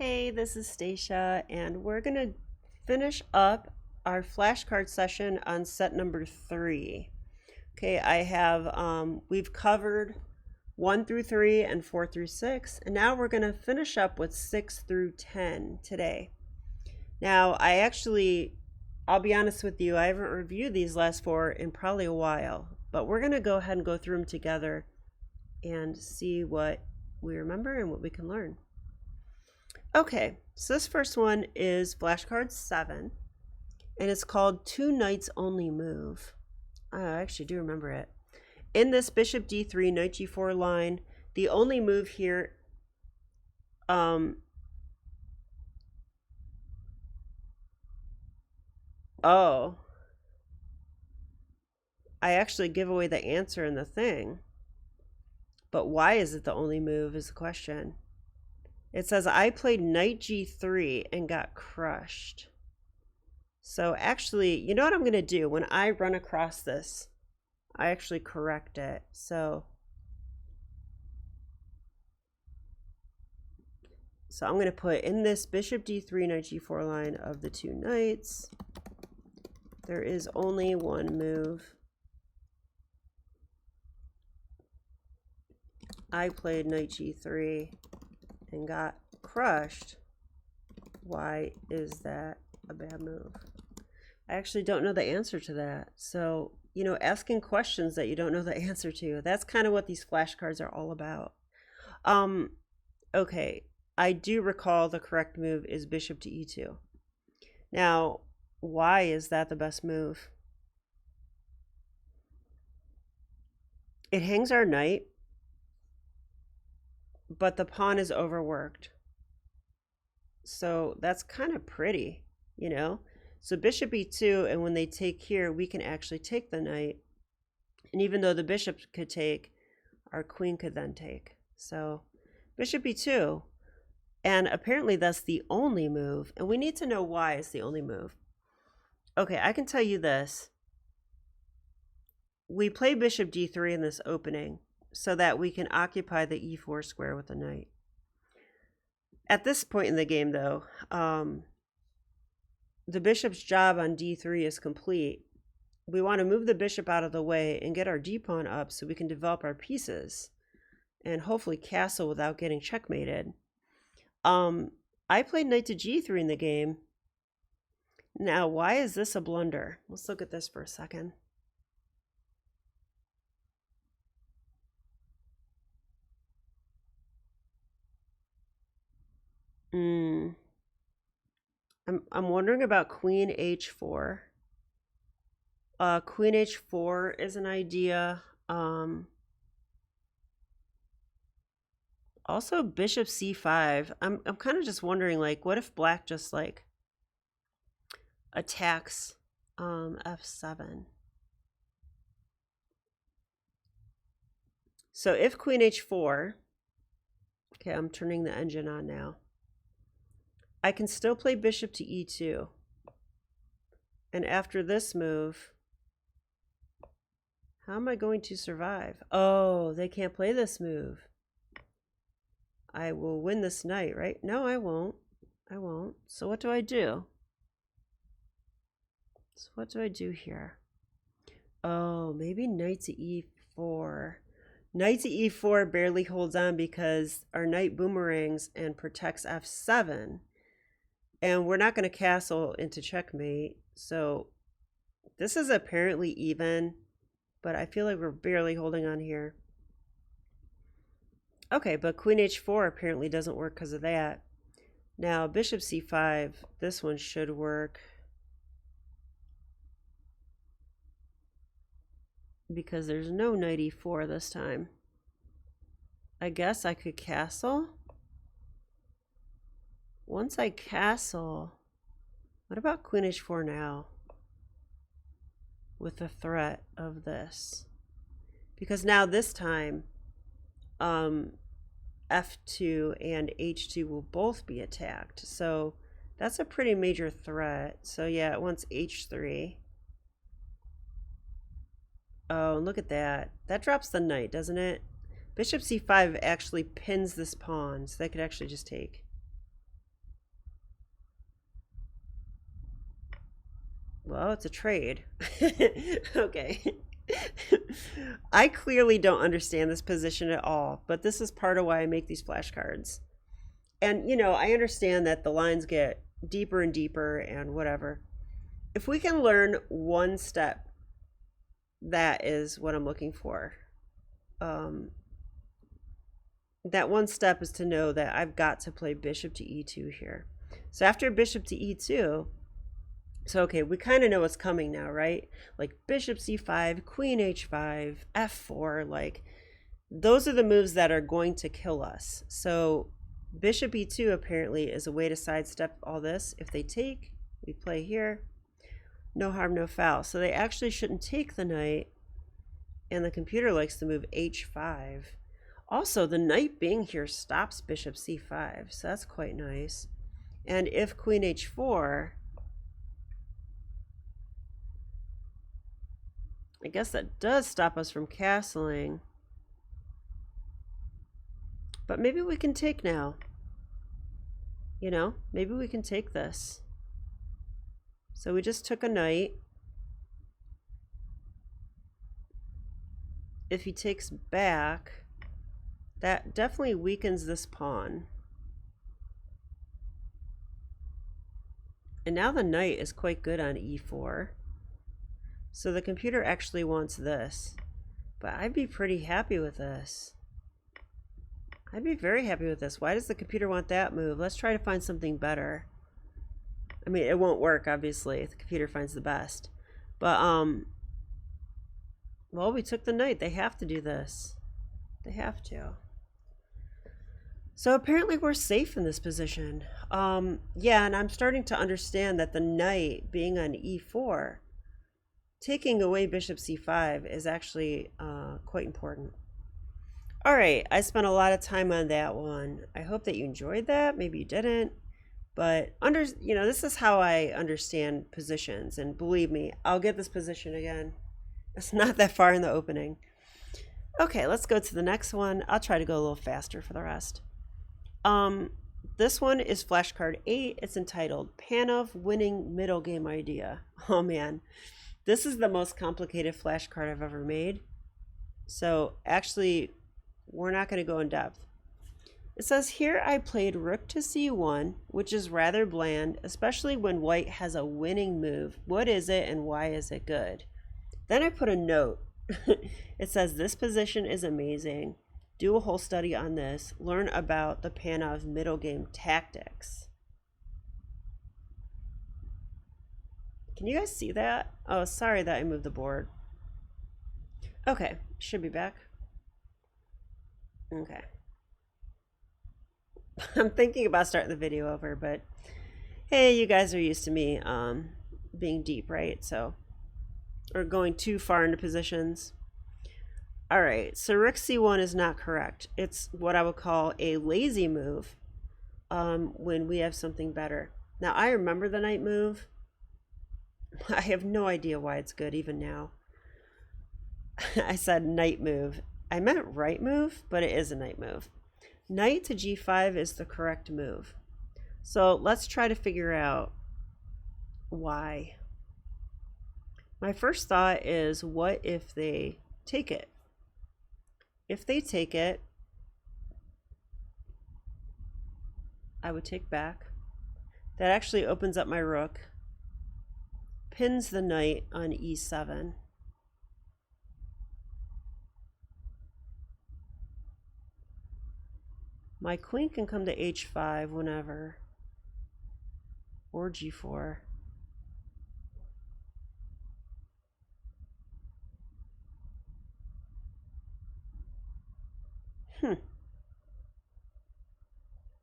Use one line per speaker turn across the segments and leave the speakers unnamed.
Hey, this is Stacia, and we're going to finish up our flashcard session on set number 3. Okay, we've covered 1 through 3 and 4 through 6, and now we're going to finish up with 6 through 10 today. Now, I'll be honest with you, I haven't reviewed these last 4 in probably a while, but we're going to go ahead and go through them together and see what we remember and what we can learn. Okay, so this first one is flashcard 7, and it's called Two Knights Only Move. I actually do remember it. In this bishop d3, knight g4 line, the only move here, oh, I actually give away the answer in the thing. But why is it the only move is the question. It says I played knight g3 and got crushed. So actually, you know what I'm going to do? When I run across this, I actually correct it. So I'm going to put in this bishop d3, knight g4 line of the two knights, there is only one move. I played knight g3 and got crushed. Why is that a bad move? I actually don't know the answer to that. So, asking questions that you don't know the answer to, that's kind of what these flashcards are all about. Okay, I do recall the correct move is bishop to e2. Now, why is that the best move? It hangs our knight, but the pawn is overworked. So that's kind of pretty, So bishop e2, and when they take here, we can actually take the knight. And even though the bishop could take, our queen could then take. So bishop e2, and apparently that's the only move, and we need to know why it's the only move. Okay, I can tell you this. We play bishop d3 in this opening so that we can occupy the e4 square with the knight. At this point in the game, though, the bishop's job on d3 is complete. We want to move the bishop out of the way and get our d-pawn up so we can develop our pieces and hopefully castle without getting checkmated. I played knight to g3 in the game. Now, why is this a blunder? Let's look at this for a second. I'm wondering about queen h4. Queen h4 is an idea. Also bishop c5. I'm kind of just wondering, like, what if black just like attacks f7? So if queen h4, okay, I'm turning the engine on now. I can still play bishop to e2. And after this move, how am I going to survive? Oh, they can't play this move. I will win this knight, right? No, I won't. I won't. So what do I do? So what do I do here? Oh, maybe knight to e4. Knight to e4 barely holds on because our knight boomerangs and protects f7. And we're not going to castle into checkmate. So this is apparently even, but I feel like we're barely holding on here. Okay, but queen h4 apparently doesn't work because of that. Now, bishop c5, this one should work. Because there's no knight e4 this time. I guess I could castle. Once I castle, what about queen h4 now? With the threat of this. Because now this time, f2 and h2 will both be attacked. So that's a pretty major threat. So yeah, it wants h3. Oh, look at that. That drops the knight, doesn't it? Bishop c5 actually pins this pawn, so they could actually just take. Well, it's a trade. Okay. I clearly don't understand this position at all, but this is part of why I make these flashcards. And, you know, I understand that the lines get deeper and deeper and whatever. If we can learn one step, that is what I'm looking for. That one step is to know that I've got to play bishop to e2 here. So after bishop to e2, so okay, we kind of know what's coming now, right? Like bishop c5, queen h5, f4, like those are the moves that are going to kill us. So bishop e2 apparently is a way to sidestep all this. If they take, we play here. No harm, no foul. So they actually shouldn't take the knight, and the computer likes to move h5. Also, the knight being here stops bishop c5, so that's quite nice. And if queen h4, I guess that does stop us from castling. But maybe we can take now. You know, maybe we can take this. So we just took a knight. If he takes back, that definitely weakens this pawn. And now the knight is quite good on e4. So the computer actually wants this. But I'd be pretty happy with this. I'd be very happy with this. Why does the computer want that move? Let's try to find something better. I mean, it won't work, obviously, if the computer finds the best. But, well, we took the knight. They have to do this. They have to. So apparently we're safe in this position. Yeah, and I'm starting to understand that the knight being on e4, taking away bishop c5 is actually quite important. All right, I spent a lot of time on that one. I hope that you enjoyed that. Maybe you didn't. But you know, this is how I understand positions, and believe me, I'll get this position again. It's not that far in the opening. Okay, let's go to the next one. I'll try to go a little faster for the rest. This one is flashcard 8. It's entitled Panov Winning Middle Game Idea. Oh man, this is the most complicated flashcard I've ever made. So actually, we're not going to go in depth. It says here I played rook to c1, which is rather bland, especially when white has a winning move. What is it and why is it good? Then I put a note. It says this position is amazing. Do a whole study on this. Learn about the Panov middle game tactics. Can you guys see that? Oh, sorry that I moved the board. Okay, should be back. Okay. I'm thinking about starting the video over, but hey, you guys are used to me being deep, right? So, or going too far into positions. All right, so rook c1 is not correct. It's what I would call a lazy move when we have something better. Now, I remember the knight move. I have no idea why it's good even now. I said knight move. I meant right move, but it is a knight move. Knight to g5 is the correct move. So let's try to figure out why. My first thought is, what if they take it? If they take it, I would take back. That actually opens up my rook, pins the knight on e7. My queen can come to h5 whenever, or g4.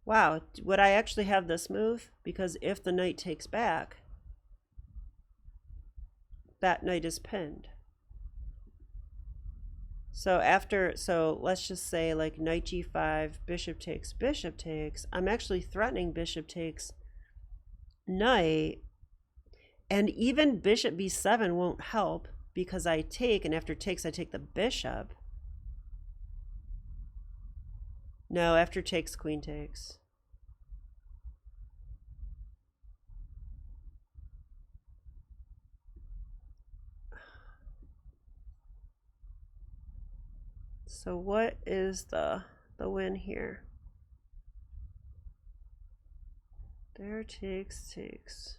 Wow, would I actually have this move? Because if the knight takes back, that knight is pinned. So let's just say like knight g5, bishop takes. I'm actually threatening bishop takes knight, and even bishop b7 won't help because I take, and after takes I take the bishop. No, after takes, queen takes. So what is the win here? There takes.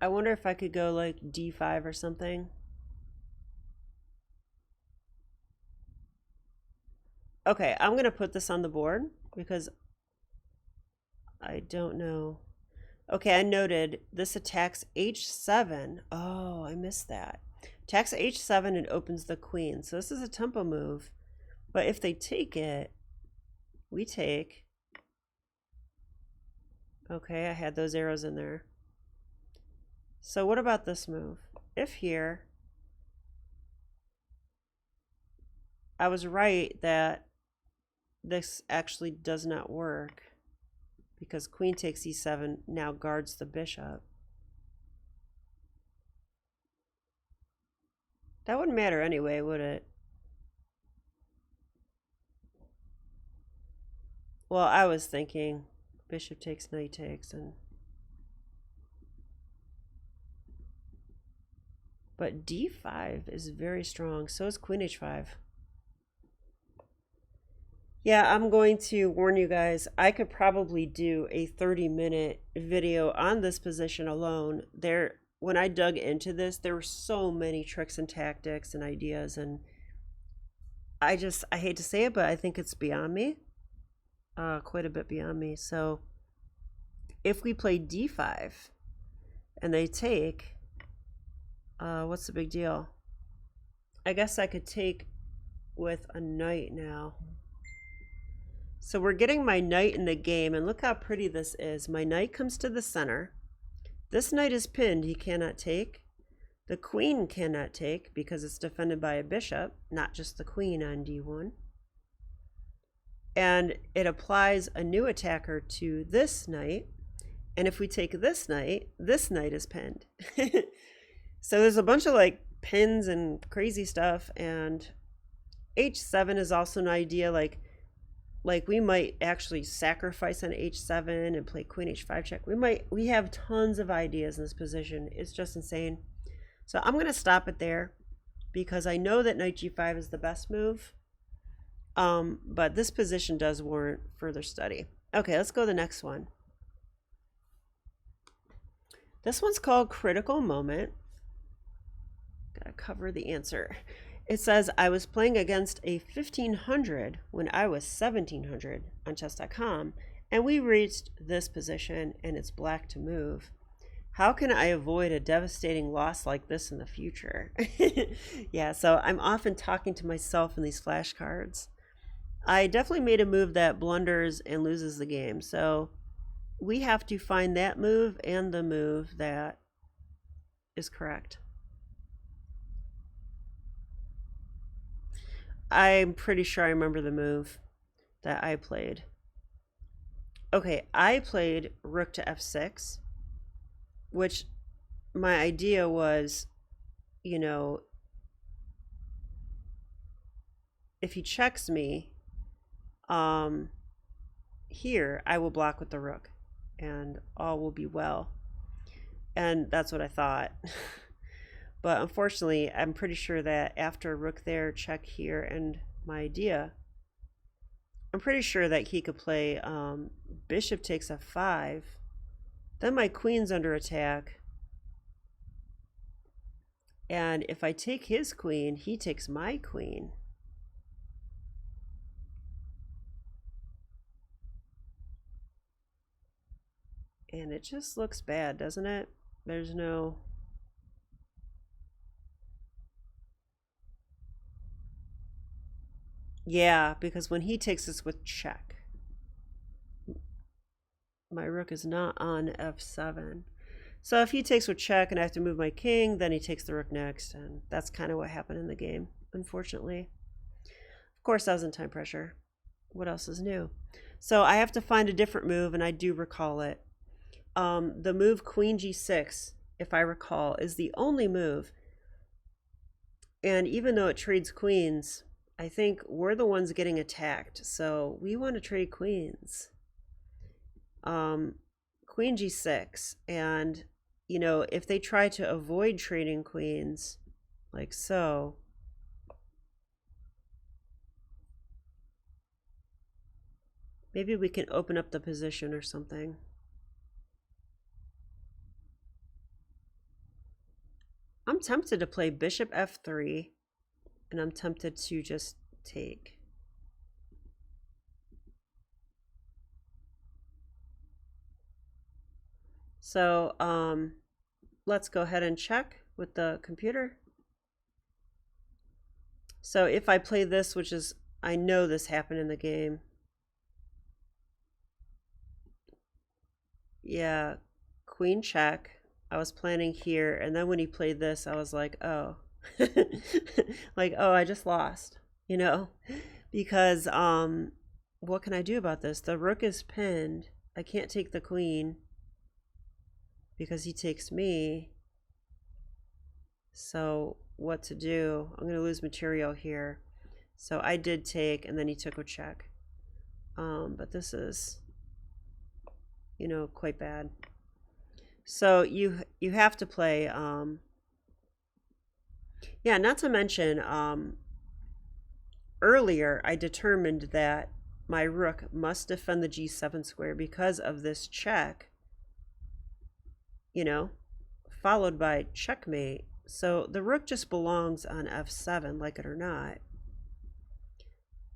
I wonder if I could go like d5 or something. Okay, I'm gonna put this on the board because I don't know. Okay, I noted this attacks h7. Oh, I missed that. Attacks h7 and opens the queen. So this is a tempo move. But if they take it, we take. Okay, I had those arrows in there. So what about this move? If here, I was right that this actually does not work because queen takes e7 now guards the bishop. That wouldn't matter anyway, would it? Well, I was thinking bishop takes, knight takes, and but d5 is very strong. So is queen h5. Yeah, I'm going to warn you guys, I could probably do a 30-minute video on this position alone. When I dug into this, there were so many tricks and tactics and ideas, and I hate to say it, but I think it's beyond me. Quite a bit beyond me. So if we play d5 and they take, what's the big deal? I guess I could take with a knight now. So we're getting my knight in the game, and look how pretty this is. My knight comes to the center. This knight is pinned, he cannot take. The queen cannot take because it's defended by a bishop, not just the queen on d1. And it applies a new attacker to this knight. And if we take this knight is pinned. So there's a bunch of like pins and crazy stuff, and h7 is also an idea, like we might actually sacrifice on h7 and play queen h5 check. We have tons of ideas in this position. It's just insane. So I'm going to stop it there because I know that knight g5 is the best move. But this position does warrant further study. Okay, let's go to the next one. This one's called Critical Moment. Gotta cover the answer. It says, I was playing against a 1500 when I was 1700 on chess.com, and we reached this position and it's black to move. How can I avoid a devastating loss like this in the future? Yeah, so I'm often talking to myself in these flashcards. I definitely made a move that blunders and loses the game, so we have to find that move and the move that is correct. I'm pretty sure I remember the move that I played. Okay, I played rook to f6, which my idea was, you know, if he checks me, here I will block with the rook and all will be well. And that's what I thought. But unfortunately, I'm pretty sure that after rook there, check here, and my idea, I'm pretty sure that he could play bishop takes f5. Then my queen's under attack. And if I take his queen, he takes my queen. And it just looks bad, doesn't it? There's no... Yeah, because when he takes this with check, my rook is not on f7. So if he takes with check and I have to move my king, then he takes the rook next, and that's kind of what happened in the game, unfortunately. Of course, I was in time pressure. What else is new? So I have to find a different move, and I do recall it. The move queen g6, if I recall, is the only move. And even though it trades queens, I think we're the ones getting attacked, so we want to trade queens. Queen queen g6, and you know, if they try to avoid trading queens like so, maybe we can open up the position or something. I'm tempted to play bishop f3, and I'm tempted to just take. So let's go ahead and check with the computer. So if I play this, which is, I know this happened in the game. Yeah, queen check. I was planning here, and then when he played this, I was like, oh. Like, oh, I just lost, you know? Because what can I do about this? The rook is pinned. I can't take the queen because he takes me. So what to do? I'm going to lose material here. So I did take, and then he took a check. But this is, you know, quite bad. So you have to play, yeah, not to mention, earlier I determined that my rook must defend the g7 square because of this check, you know, followed by checkmate. So the rook just belongs on f7, like it or not.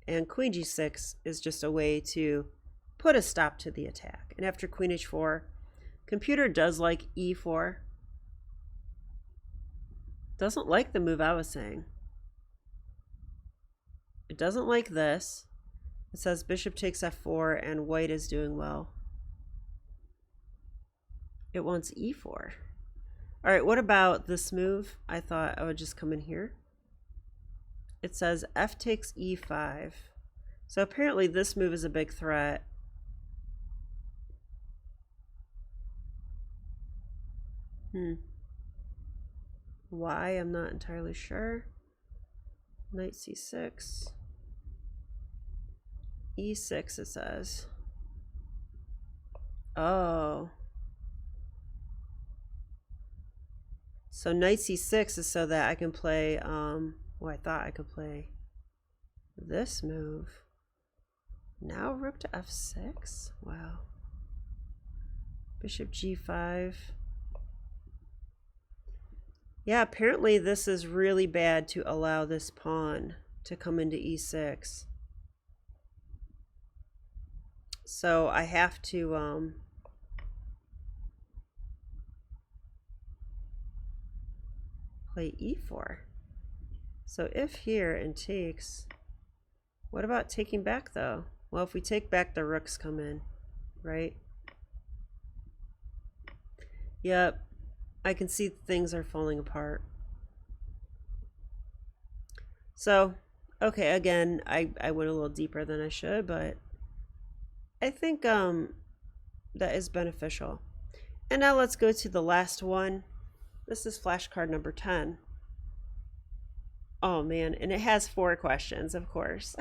And queen g6 is just a way to put a stop to the attack. And after queen h4, computer does like e4. Doesn't like the move I was saying. It doesn't like this. It says bishop takes f4 and white is doing well. It wants e4. All right, what about this move? I thought I would just come in here. It says f takes e5. So apparently this move is a big threat. Why? I'm not entirely sure. Knight c6. e6 it says. Oh. So knight c6 is so that I can play, well, I thought I could play this move. Now rook to f6? Wow. Bishop g5. Yeah, apparently this is really bad to allow this pawn to come into e6. So I have to play e4. So if here and takes, what about taking back though? Well, if we take back, the rooks come in, right? Yep. I can see things are falling apart. So, okay, again, I went a little deeper than I should, but I think that is beneficial. And now let's go to the last one. This is flashcard number 10. Oh man, and it has 4 questions, of course.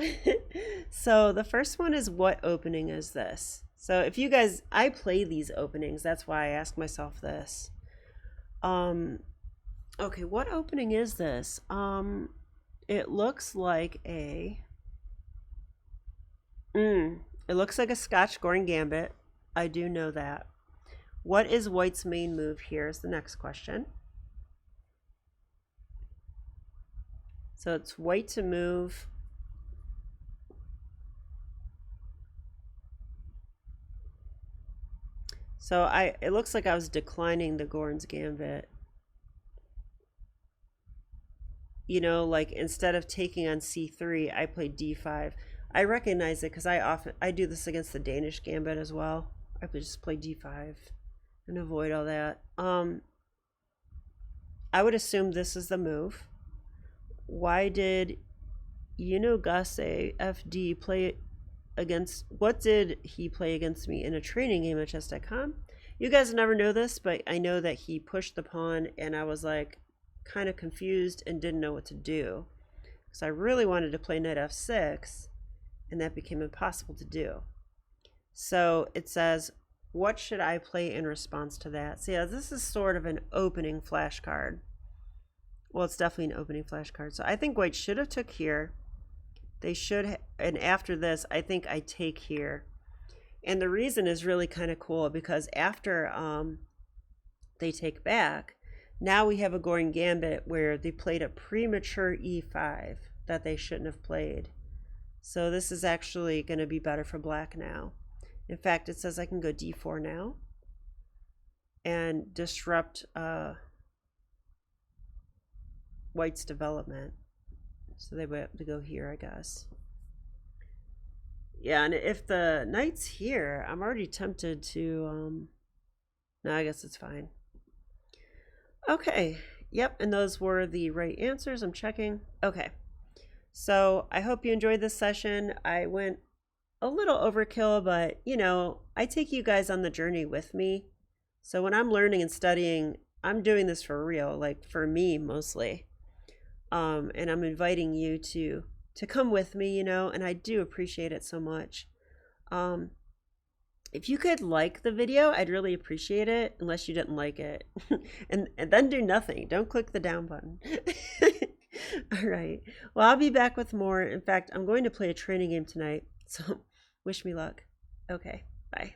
So the first one is, what opening is this? So if you guys, I play these openings, that's why I ask myself this. Okay, what opening is this? It looks like a, it looks like a Scotch Goring Gambit. I do know that. What is white's main move here is the next question. So it's white to move. So it looks like I was declining the Goring's Gambit. You know, like instead of taking on c3, I played d5. I recognize it because I do this against the Danish Gambit as well. I could just play d5 and avoid all that. I would assume this is the move. Why did Yunogase FD play against, what did he play against me in a training game at chess.com? You guys never know this, but I know that he pushed the pawn and I was like kind of confused and didn't know what to do because I really wanted to play knight f6 and that became impossible to do. So it says what should I play in response to that? So yeah, this is sort of an opening flashcard. Well, it's definitely an opening flashcard. So I think white should have took here. They should, and after this, I think I take here. And the reason is really kind of cool because after they take back, now we have a Goring Gambit where they played a premature e5 that they shouldn't have played. So this is actually going to be better for black now. In fact, it says I can go d4 now and disrupt white's development. So they would have to go here, I guess. Yeah, and if the knight's here, I'm already tempted to, no, I guess it's fine. Okay, yep, and those were the right answers. I'm checking. Okay, so I hope you enjoyed this session. I went a little overkill, but you know, I take you guys on the journey with me. So when I'm learning and studying, I'm doing this for real, like for me mostly. And I'm inviting you to come with me, you know, and I do appreciate it so much. If you could like the video, I'd really appreciate it, unless you didn't like it. and then do nothing. Don't click the down button. All right. Well, I'll be back with more. In fact, I'm going to play a training game tonight, so wish me luck. Okay, bye.